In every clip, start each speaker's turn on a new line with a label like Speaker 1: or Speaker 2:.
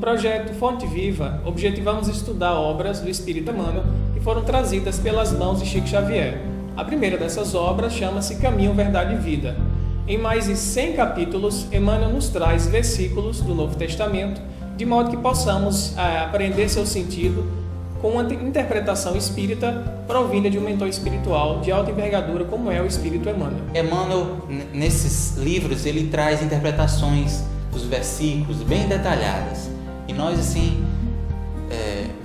Speaker 1: projeto Fonte Viva, objetivamos estudar obras do Espírito Emmanuel que foram trazidas pelas mãos de Chico Xavier. A primeira dessas obras chama-se Caminho, Verdade e Vida. Em mais de 100 capítulos, Emmanuel nos traz versículos do Novo Testamento, de modo que possamos aprender seu sentido com uma interpretação espírita provinda de um mentor espiritual de alta envergadura, como é o Espírito Emmanuel.
Speaker 2: Emmanuel, nesses livros, ele traz interpretações dos versículos bem detalhadas. E nós, assim,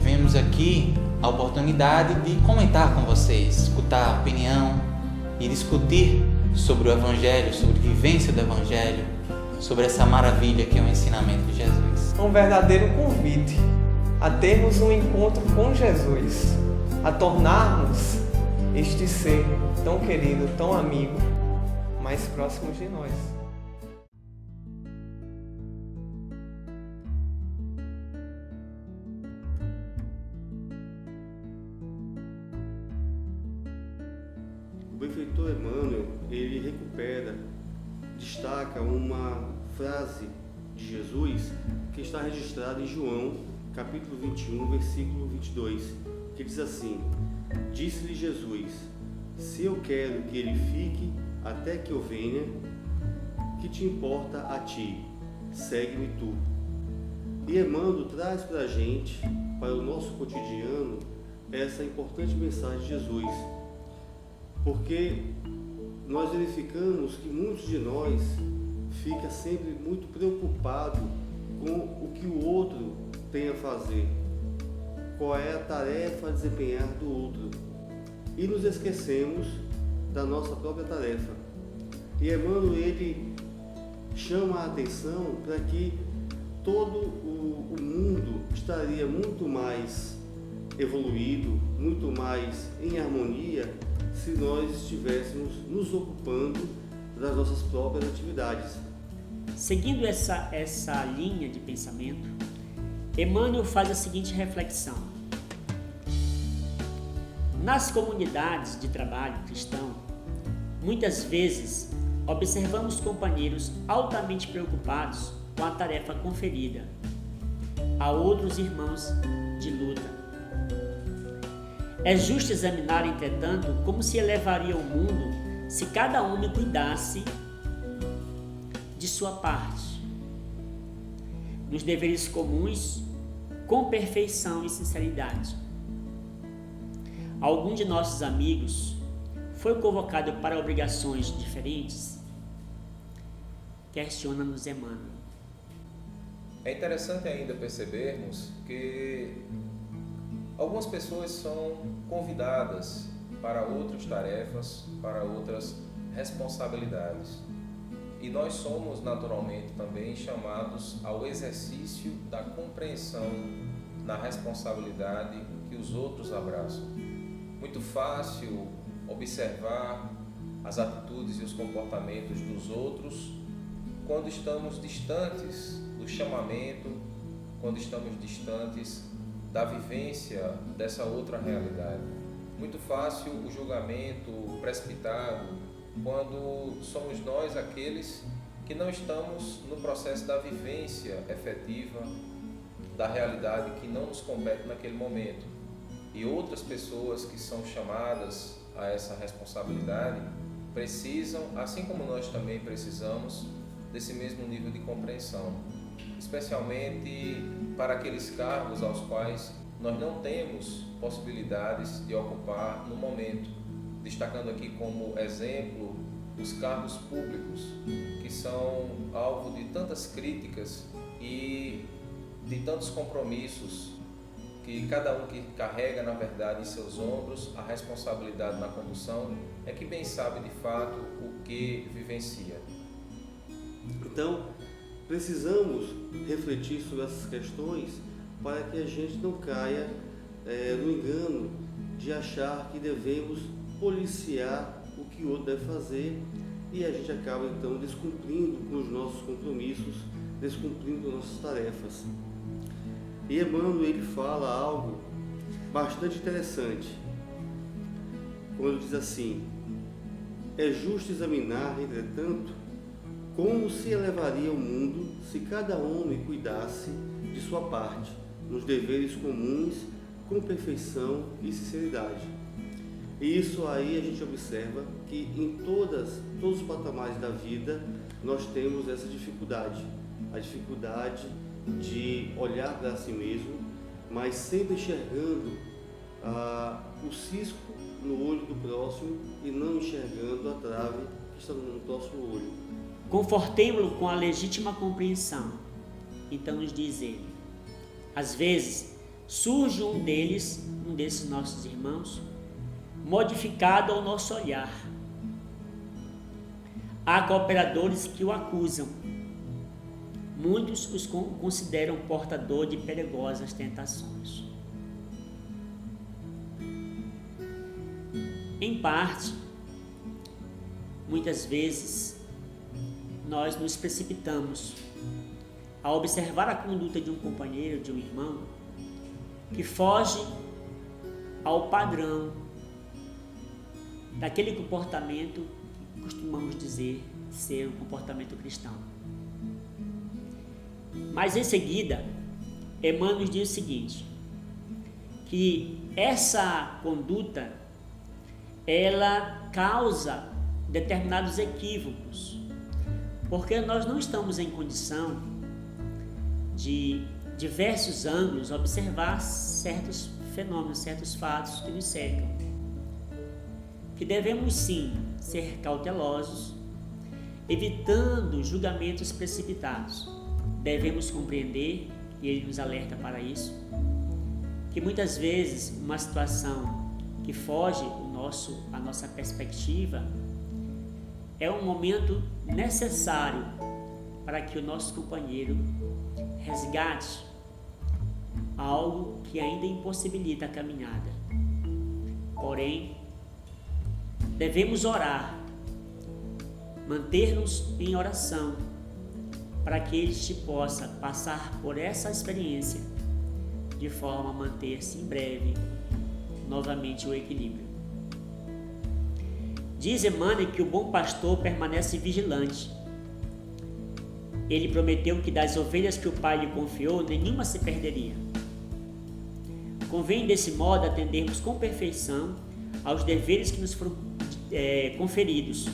Speaker 2: vemos aqui a oportunidade de comentar com vocês, escutar a opinião e discutir sobre o Evangelho, sobre a vivência do Evangelho, sobre essa maravilha que é o ensinamento de Jesus.
Speaker 3: Um verdadeiro convite a termos um encontro com Jesus, a tornarmos este ser tão querido, tão amigo, mais próximo de nós.
Speaker 4: O benfeitor Emmanuel, ele recupera, destaca uma frase de Jesus que está registrada em João, capítulo 21, versículo 22, que diz assim: Disse-lhe Jesus: Se eu quero que ele fique até que eu venha, que te importa a ti? Segue-me tu. E Emmanuel traz para a gente, para o nosso cotidiano, essa importante mensagem de Jesus, porque nós verificamos que muitos de nós fica sempre muito preocupado com o que o outro tem a fazer, qual é a tarefa a desempenhar do outro, e nos esquecemos da nossa própria tarefa. E Emmanuel, ele chama a atenção para que todo o mundo estaria muito mais evoluído, muito mais em harmonia, se nós estivéssemos nos ocupando das nossas próprias atividades.
Speaker 5: Seguindo essa linha de pensamento, Emmanuel faz a seguinte reflexão: nas comunidades de trabalho cristão, muitas vezes observamos companheiros altamente preocupados com a tarefa conferida a outros irmãos de luta. É justo examinar, entretanto, como se elevaria o mundo se cada homem cuidasse de sua parte, nos deveres comuns, com perfeição e sinceridade. Algum de nossos amigos foi convocado para obrigações diferentes? Questiona-nos Emmanuel.
Speaker 6: É interessante ainda percebermos que algumas pessoas são convidadas para outras tarefas, para outras responsabilidades. E nós somos naturalmente também chamados ao exercício da compreensão na responsabilidade que os outros abraçam. Muito fácil observar as atitudes e os comportamentos dos outros quando estamos distantes do chamamento, quando estamos distantes da vivência dessa outra realidade. Muito fácil o julgamento precipitado quando somos nós aqueles que não estamos no processo da vivência efetiva da realidade que não nos compete naquele momento. E outras pessoas que são chamadas a essa responsabilidade precisam, assim como nós também precisamos, desse mesmo nível de compreensão, especialmente para aqueles cargos aos quais nós não temos possibilidades de ocupar no momento, destacando aqui como exemplo os cargos públicos, que são alvo de tantas críticas e de tantos compromissos, que cada um que carrega, na verdade, em seus ombros a responsabilidade na condução é que bem sabe de fato o que vivencia.
Speaker 4: Então, precisamos refletir sobre essas questões para que a gente não caia no engano de achar que devemos policiar o que o outro deve fazer e a gente acaba então descumprindo com os nossos compromissos, descumprindo nossas tarefas. E Emmanuel, ele fala algo bastante interessante quando diz assim: é justo examinar, entretanto, como se elevaria o mundo se cada homem cuidasse de sua parte, nos deveres comuns, com perfeição e sinceridade. E isso aí a gente observa que em todos os patamares da vida nós temos essa dificuldade. A dificuldade de olhar para si mesmo, mas sempre enxergando o cisco no olho do próximo e não enxergando a trave que está no próximo olho.
Speaker 5: Confortemo-lo com a legítima compreensão. Então nos diz ele, às vezes surge um desses nossos irmãos, modificado ao nosso olhar. Há cooperadores que o acusam. Muitos os consideram portador de perigosas tentações. Em parte, muitas vezes, nós nos precipitamos a observar a conduta de um companheiro, de um irmão, que foge ao padrão daquele comportamento que costumamos dizer ser um comportamento cristão. Mas em seguida, Emmanuel nos diz o seguinte, que essa conduta, ela causa determinados equívocos, porque nós não estamos em condição de diversos ângulos observar certos fenômenos, certos fatos que nos cercam. Que devemos sim ser cautelosos, evitando julgamentos precipitados. Devemos compreender, e ele nos alerta para isso, que muitas vezes uma situação que foge a nossa perspectiva é um momento necessário para que o nosso companheiro resgate algo que ainda impossibilita a caminhada. Porém, devemos orar, manter-nos em oração, para que este possa passar por essa experiência, de forma a manter-se em breve novamente o equilíbrio. Diz Emmanuel que o bom pastor permanece vigilante. Ele prometeu que das ovelhas que o Pai lhe confiou, nenhuma se perderia. Convém desse modo atendermos com perfeição aos deveres que nos foram conferidos.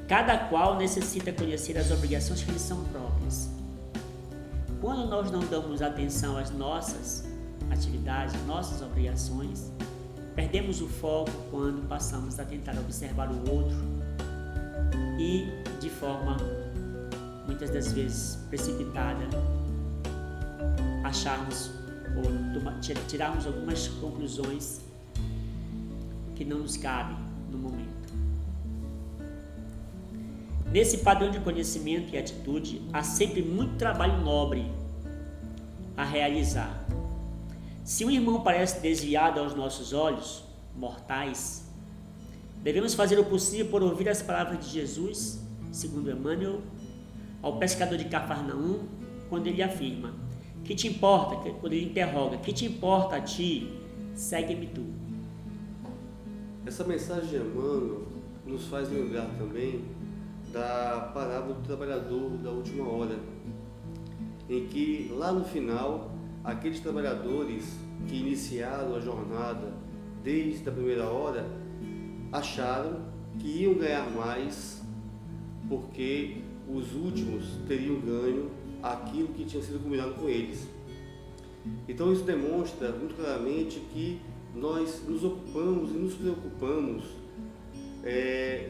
Speaker 5: Cada qual necessita conhecer as obrigações que lhe são próprias. Quando nós não damos atenção às nossas atividades, às nossas obrigações, perdemos o foco quando passamos a tentar observar o outro e, de forma muitas das vezes precipitada, acharmos ou tirarmos algumas conclusões que não nos cabem no momento. Nesse padrão de conhecimento e atitude, há sempre muito trabalho nobre a realizar. Se um irmão parece desviado aos nossos olhos, mortais, devemos fazer o possível por ouvir as palavras de Jesus, segundo Emmanuel, ao pescador de Cafarnaum, quando ele afirma, que te importa, quando ele interroga, que te importa a ti, segue-me tu.
Speaker 4: Essa mensagem de Emmanuel nos faz lembrar também da parábola do trabalhador da última hora, em que lá no final, aqueles trabalhadores que iniciaram a jornada desde a primeira hora, acharam que iam ganhar mais porque os últimos teriam ganho aquilo que tinha sido combinado com eles. Então isso demonstra muito claramente que nós nos ocupamos e nos preocupamos,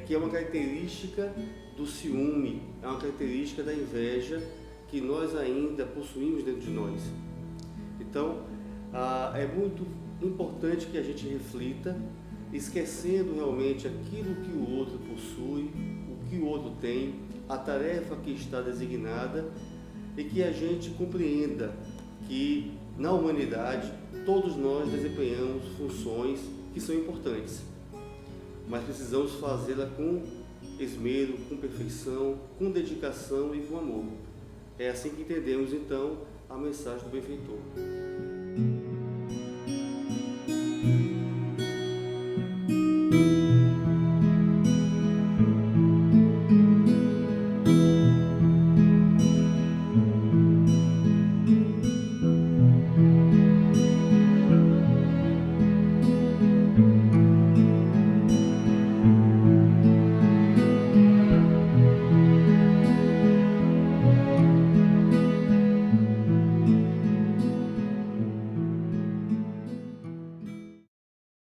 Speaker 4: que é uma característica do ciúme, é uma característica da inveja que nós ainda possuímos dentro de nós. Então, é muito importante que a gente reflita, esquecendo realmente aquilo que o outro possui, o que o outro tem, a tarefa que está designada, e que a gente compreenda que na humanidade todos nós desempenhamos funções que são importantes, mas precisamos fazê-la com esmero, com perfeição, com dedicação e com amor. É assim que entendemos então a mensagem do benfeitor.